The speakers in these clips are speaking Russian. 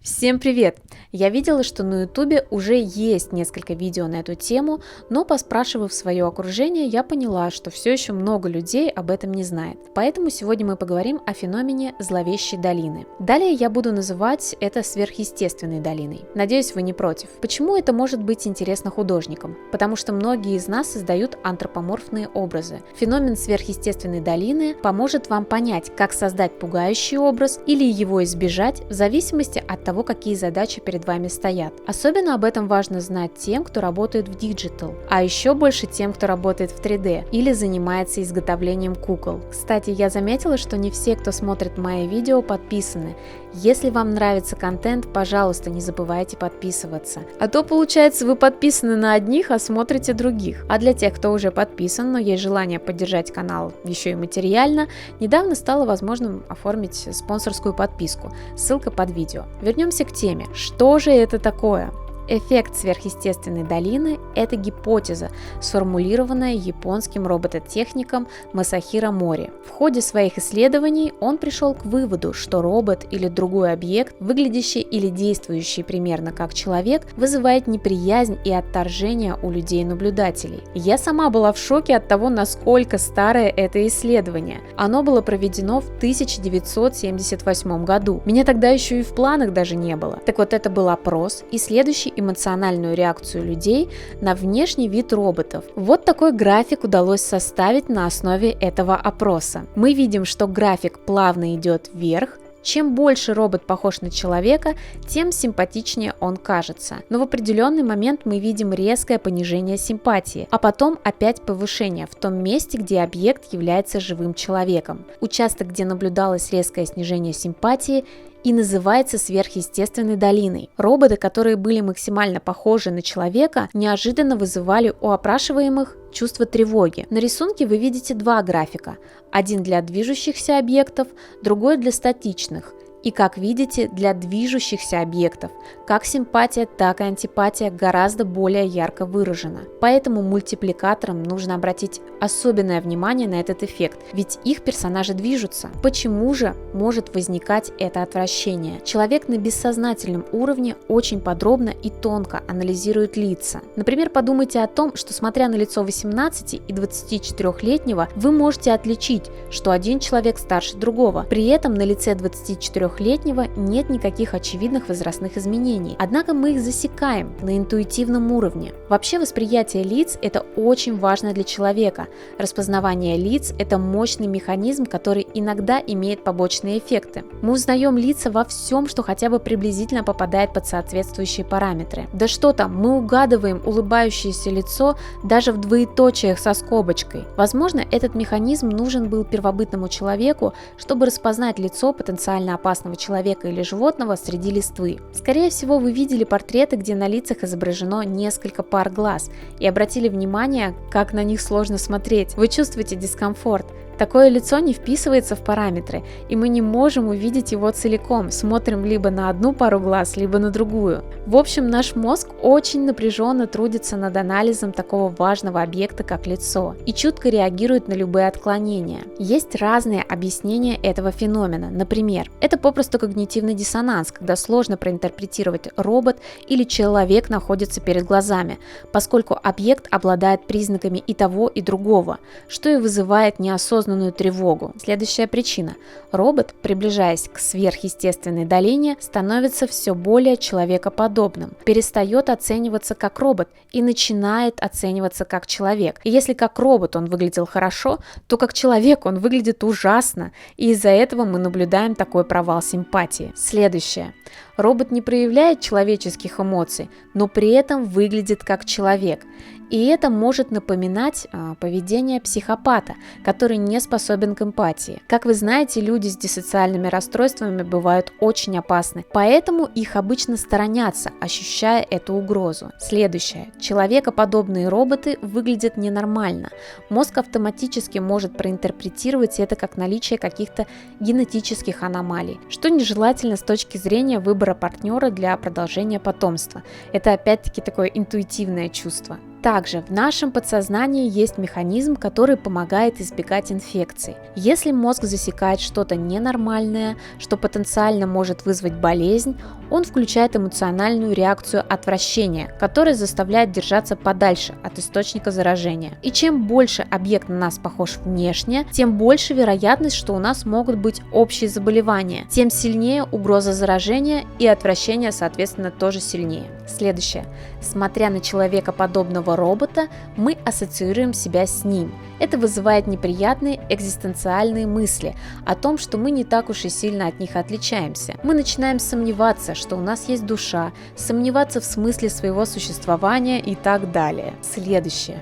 Всем привет! Я видела, что на ютубе уже есть несколько видео на эту тему, но поспрашивав свое окружение, я поняла, что все еще много людей об этом не знает. Поэтому сегодня мы поговорим о феномене зловещей долины. Далее я буду называть это сверхъестественной долиной. Надеюсь, вы не против. Почему это может быть интересно художникам? Потому что многие из нас создают антропоморфные образы. Феномен сверхъестественной долины поможет вам понять, как создать пугающий образ или его избежать в зависимости от того, какие задачи перед вами стоят. Особенно об этом важно знать тем, кто работает в диджитал, а еще больше тем, кто работает в 3D или занимается изготовлением кукол. Кстати, я заметила, что не все, кто смотрит мои видео, подписаны. Если вам нравится контент, пожалуйста, не забывайте подписываться. А то получается, вы подписаны на одних, а смотрите других. А для тех, кто уже подписан, но есть желание поддержать канал еще и материально, недавно стало возможным оформить спонсорскую подписку. Ссылка под видео. Вернемся к теме. Что же это такое? Эффект сверхъестественной долины – это гипотеза, сформулированная японским робототехником Масахиро Мори. В ходе своих исследований он пришел к выводу, что робот или другой объект, выглядящий или действующий примерно как человек, вызывает неприязнь и отторжение у людей-наблюдателей. Я сама была в шоке от того, насколько старое это исследование. Оно было проведено в 1978 году. Меня тогда еще и в планах даже не было. Так вот, это был опрос, исследующий эмоциональную реакцию людей на внешний вид роботов. Вот такой график удалось составить на основе этого опроса. Мы видим, что график плавно идет вверх. Чем больше робот похож на человека, тем симпатичнее он кажется. Но в определенный момент мы видим резкое понижение симпатии, а потом опять повышение в том месте, где объект является живым человеком. Участок, где наблюдалось резкое снижение симпатии, и называется сверхъестественной долиной. Роботы, которые были максимально похожи на человека, неожиданно вызывали у опрашиваемых чувство тревоги. На рисунке вы видите два графика. Один для движущихся объектов, другой для статичных. И, как видите, для движущихся объектов как симпатия, так и антипатия гораздо более ярко выражена. Поэтому мультипликаторам нужно обратить особенное внимание на этот эффект, ведь их персонажи движутся. Почему же может возникать это отвращение? Человек на бессознательном уровне очень подробно и тонко анализирует лица. Например, подумайте о том, что смотря на лицо 18 и 24-летнего, вы можете отличить, что один человек старше другого. При этом на лице 24-летнего нет никаких очевидных возрастных изменений. Однако мы их засекаем на интуитивном уровне. Вообще восприятие лиц – это очень важно для человека. Распознавание лиц – это мощный механизм, который иногда имеет побочные эффекты. Мы узнаем лица во всем, что хотя бы приблизительно попадает под соответствующие параметры. Да что там, мы угадываем улыбающееся лицо даже в двоеточиях со скобочкой. Возможно, этот механизм нужен был первобытному человеку, чтобы распознать лицо потенциально опасного человека или животного среди листвы. Скорее всего, вы видели портреты, где на лицах изображено несколько пар глаз, и обратили внимание, как на них сложно смотреть. Вы чувствуете дискомфорт. Такое лицо не вписывается в параметры, и мы не можем увидеть его целиком, смотрим либо на одну пару глаз, либо на другую. В общем, наш мозг очень напряженно трудится над анализом такого важного объекта, как лицо, и чутко реагирует на любые отклонения. Есть разные объяснения этого феномена. Например, это попросту когнитивный диссонанс, когда сложно проинтерпретировать робот или человек находится перед глазами, поскольку объект обладает признаками и того, и другого, что и вызывает неосознанную тревогу. Следующая причина. Робот, приближаясь к сверхъестественной долине, становится все более человекоподобным, перестает оцениваться как робот и начинает оцениваться как человек. И если как робот он выглядел хорошо, то как человек он выглядит ужасно, и из-за этого мы наблюдаем такой провал симпатии. Следующее. Робот не проявляет человеческих эмоций, но при этом выглядит как человек. И это может напоминать поведение психопата, который не способен к эмпатии. Как вы знаете, люди с диссоциальными расстройствами бывают очень опасны, поэтому их обычно сторонятся, ощущая эту угрозу. Следующее. Человекоподобные роботы выглядят ненормально. Мозг автоматически может проинтерпретировать это как наличие каких-то генетических аномалий, что нежелательно с точки зрения выбора партнера для продолжения потомства. Это опять-таки такое интуитивное чувство. Также в нашем подсознании есть механизм, который помогает избегать инфекций. Если мозг засекает что-то ненормальное, что потенциально может вызвать болезнь, Он включает эмоциональную реакцию отвращения, которая заставляет держаться подальше от источника заражения. И чем больше объект на нас похож внешне, тем больше вероятность, что у нас могут быть общие заболевания, тем сильнее угроза заражения, и отвращение, соответственно, тоже сильнее. Следующее. Смотря на человека подобного робота, мы ассоциируем себя с ним. Это вызывает неприятные экзистенциальные мысли о том, что мы не так уж и сильно от них отличаемся. Мы начинаем сомневаться, что у нас есть душа, сомневаться в смысле своего существования и так далее. Следующее.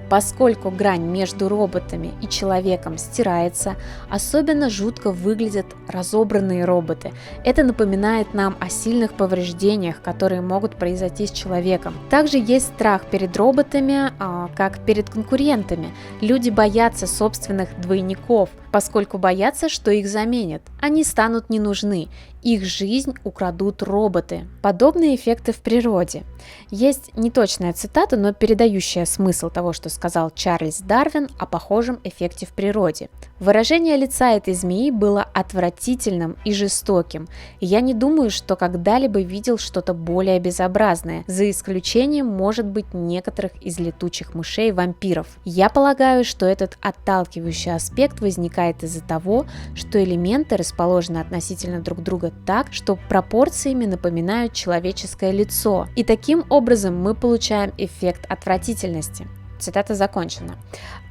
Поскольку грань между роботами и человеком стирается, особенно жутко выглядят разобранные роботы. Это напоминает нам о сильных повреждениях, которые могут произойти с человеком. Также есть страх перед роботами, как перед конкурентами. Люди боятся собственных двойников, поскольку боятся, что их заменят. Они станут не нужны. Их жизнь украдут роботы. Подобные эффекты в природе. Есть неточная цитата, но передающая смысл того, что сказал Чарльз Дарвин о похожем эффекте в природе. Выражение лица этой змеи было отвратительным и жестоким, и я не думаю, что когда-либо видел что-то более безобразное, за исключением, может быть, некоторых из летучих мышей-вампиров. Я полагаю, что этот отталкивающий аспект возникает из-за того, что элементы расположены относительно друг друга так, что пропорциями напоминают человеческое лицо, и таким образом мы получаем эффект отвратительности. Цитата закончена.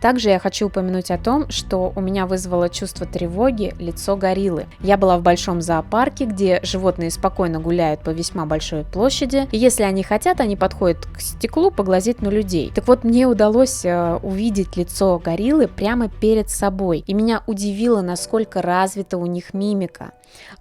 Также я хочу упомянуть о том, что у меня вызвало чувство тревоги лицо гориллы. Я была в большом зоопарке, где животные спокойно гуляют по весьма большой площади, и если они хотят, они подходят к стеклу поглазеть на людей. Так вот, мне удалось увидеть лицо гориллы прямо перед собой, и меня удивило, насколько развита у них мимика.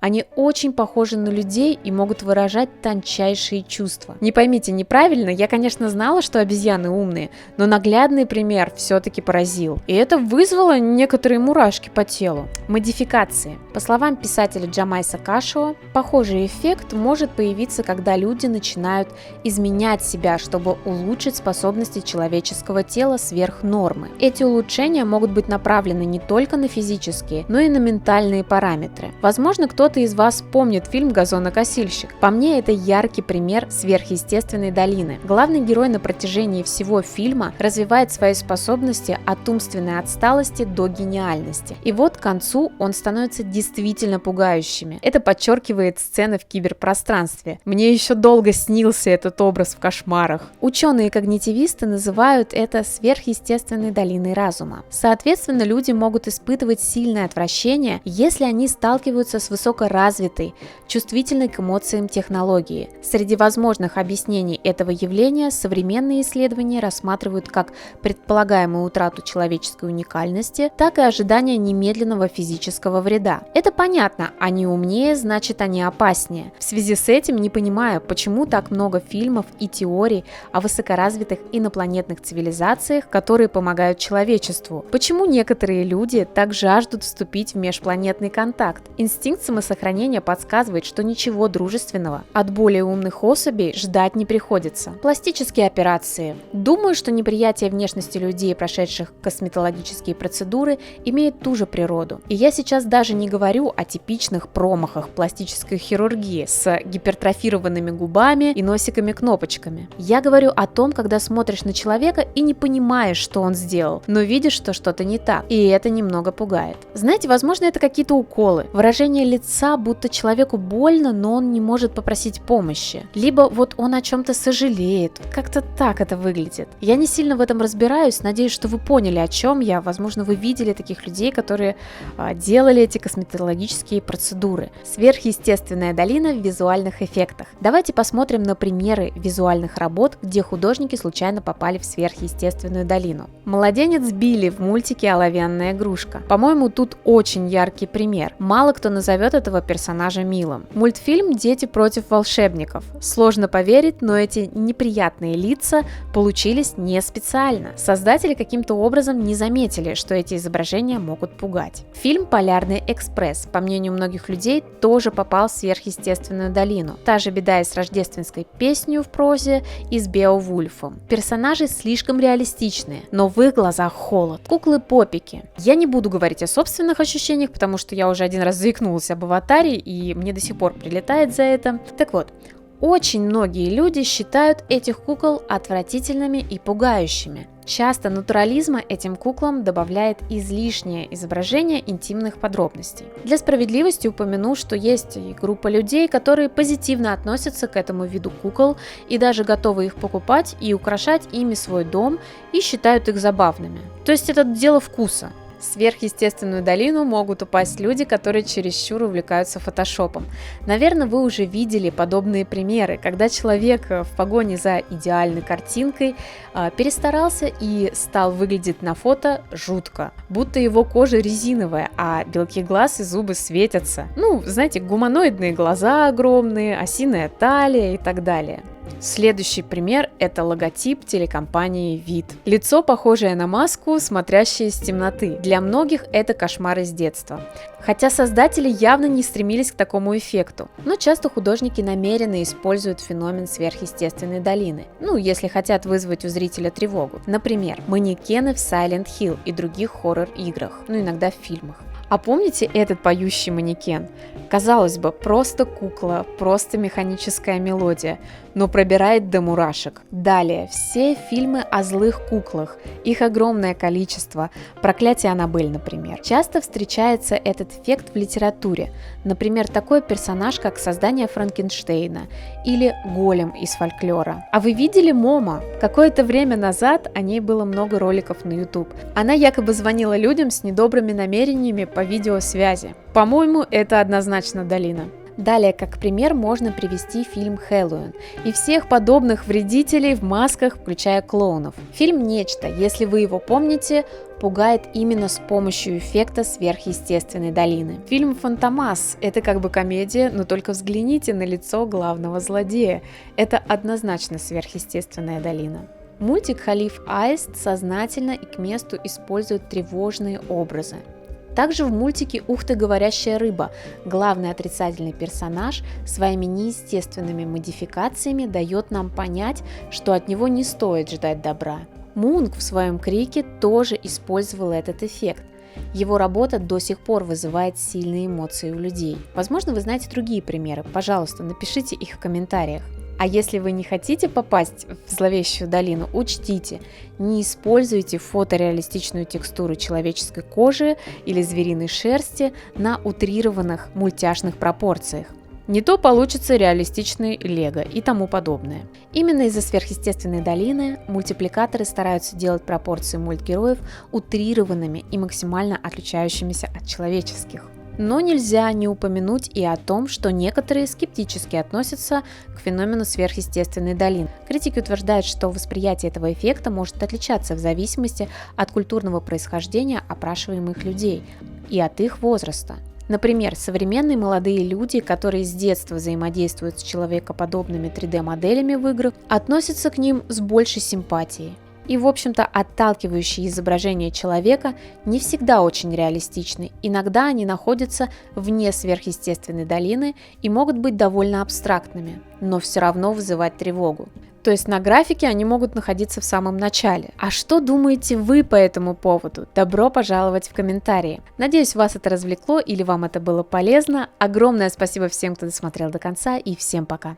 Они очень похожи на людей и могут выражать тончайшие чувства. Не поймите неправильно, я, конечно, знала, что обезьяны умные, но наглядный пример все-таки поразил. И это вызвало некоторые мурашки по телу. Модификации. По словам писателя Джамайса Кашио, похожий эффект может появиться, когда люди начинают изменять себя, чтобы улучшить способности человеческого тела сверх нормы. Эти улучшения могут быть направлены не только на физические, но и на ментальные параметры. Возможно, кто-то из вас помнит фильм «Газонокосильщик». По мне, это яркий пример сверхъестественной долины. Главный герой на протяжении всего фильма развивает свои способности от умственной отсталости до гениальности. И вот к концу он становится действительно пугающими. Это подчеркивает сцена в киберпространстве. Мне еще долго снился этот образ в кошмарах. Ученые-когнитивисты называют это сверхъестественной долиной разума. Соответственно, люди могут испытывать сильное отвращение, если они сталкиваются с высокоразвитой, чувствительной к эмоциям технологией. Среди возможных объяснений этого явления современные исследования рассматривают как предполагаемую утрату человеческой уникальности, так и ожидание немедленного физического вреда. Это понятно, они умнее, значит они опаснее. В связи с этим не понимаю, почему так много фильмов и теорий о высокоразвитых инопланетных цивилизациях, которые помогают человечеству. Почему некоторые люди так жаждут вступить в межпланетный контакт? Инстинкт самосохранения подсказывает, что ничего дружественного от более умных особей ждать не приходится. Пластические операции. Думаю, что неприятие внешности людей, прошедших косметологические процедуры, имеет ту же природу. И я сейчас даже не говорю о типичных промахах пластической хирургии с гипертрофированными губами и носиками-кнопочками. Я говорю о том, когда смотришь на человека и не понимаешь, что он сделал, но видишь, что что-то не так, и это немного пугает. Знаете, возможно, это какие-то уколы, выражение лица, будто человеку больно, но он не может попросить помощи. Либо вот он о чем-то сожалеет, как-то так это выглядит. Я не сильно в этом разбираюсь, надеюсь, что вы поняли, о чем я. Возможно, вы видели таких людей, которые делали эти косметологические процедуры. Сверхъестественная долина в визуальных эффектах. Давайте посмотрим на примеры визуальных работ, где художники случайно попали в сверхъестественную долину. Младенец Билли в мультике «Оловянная игрушка». По-моему, тут очень яркий пример. Мало кто назовет этого персонажа милым. Мультфильм «Дети против волшебников». Сложно поверить, но эти неприятные лица получились не специально. Создатели каким-то каким-то образом не заметили, что эти изображения могут пугать. Фильм «Полярный экспресс», по мнению многих людей, тоже попал в сверхъестественную долину. Та же беда и с рождественской песней в прозе и с Беовульфом. Персонажи слишком реалистичные, но в их глазах холод. Куклы-попики. Я не буду говорить о собственных ощущениях, потому что я уже один раз заикнулась об «Аватаре», и мне до сих пор прилетает за это. Так вот, очень многие люди считают этих кукол отвратительными и пугающими. Часто натурализма этим куклам добавляет излишнее изображение интимных подробностей. Для справедливости упомяну, что есть и группа людей, которые позитивно относятся к этому виду кукол и даже готовы их покупать и украшать ими свой дом и считают их забавными. То есть это дело вкуса. В сверхъестественную долину могут упасть люди, которые чересчур увлекаются фотошопом. Наверное, вы уже видели подобные примеры, когда человек в погоне за идеальной картинкой перестарался и стал выглядеть на фото жутко, будто его кожа резиновая, а белки глаз и зубы светятся. Ну, знаете, гуманоидные глаза огромные, осиная талия и так далее. Следующий пример – это логотип телекомпании ВИД. Лицо, похожее на маску, смотрящее из темноты. Для многих это кошмар из детства. Хотя создатели явно не стремились к такому эффекту, но часто художники намеренно используют феномен сверхъестественной долины, если хотят вызвать у зрителя тревогу. Например, манекены в Silent Hill и других хоррор-играх, иногда в фильмах. А помните этот поющий манекен? Казалось бы, просто кукла, просто механическая мелодия, но пробирает до мурашек. Далее, все фильмы о злых куклах, их огромное количество, «Проклятие Аннабель», например. Часто встречается этот эффект в литературе, например, такой персонаж, как создание Франкенштейна или Голем из фольклора. А вы видели Момо? Какое-то время назад о ней было много роликов на YouTube. Она якобы звонила людям с недобрыми намерениями по видеосвязи. По-моему, это однозначно долина. Далее, как пример, можно привести фильм «Хэллоуин» и всех подобных вредителей в масках, включая клоунов. Фильм «Нечто», если вы его помните, пугает именно с помощью эффекта сверхъестественной долины. Фильм «Фантомас» — это как бы комедия, но только взгляните на лицо главного злодея. Это однозначно сверхъестественная долина. Мультик «Халиф Аист» сознательно и к месту использует тревожные образы. Также в мультике «Ух ты, говорящая рыба» главный отрицательный персонаж своими неестественными модификациями дает нам понять, что от него не стоит ждать добра. Мунг в своем «Крике» тоже использовал этот эффект. Его работа до сих пор вызывает сильные эмоции у людей. Возможно, вы знаете другие примеры, пожалуйста, напишите их в комментариях. А если вы не хотите попасть в зловещую долину, учтите, не используйте фотореалистичную текстуру человеческой кожи или звериной шерсти на утрированных мультяшных пропорциях. Не то получится реалистичный лего и тому подобное. Именно из-за сверхъестественной долины мультипликаторы стараются делать пропорции мультгероев утрированными и максимально отличающимися от человеческих. Но нельзя не упомянуть и о том, что некоторые скептически относятся к феномену сверхъестественной долины. Критики утверждают, что восприятие этого эффекта может отличаться в зависимости от культурного происхождения опрашиваемых людей и от их возраста. Например, современные молодые люди, которые с детства взаимодействуют с человекоподобными 3D-моделями в играх, относятся к ним с большей симпатией. И, в общем-то, отталкивающие изображения человека не всегда очень реалистичны. Иногда они находятся вне сверхъестественной долины и могут быть довольно абстрактными, но все равно вызывать тревогу. То есть на графике они могут находиться в самом начале. А что думаете вы по этому поводу? Добро пожаловать в комментарии. Надеюсь, вас это развлекло или вам это было полезно. Огромное спасибо всем, кто досмотрел до конца, и всем пока!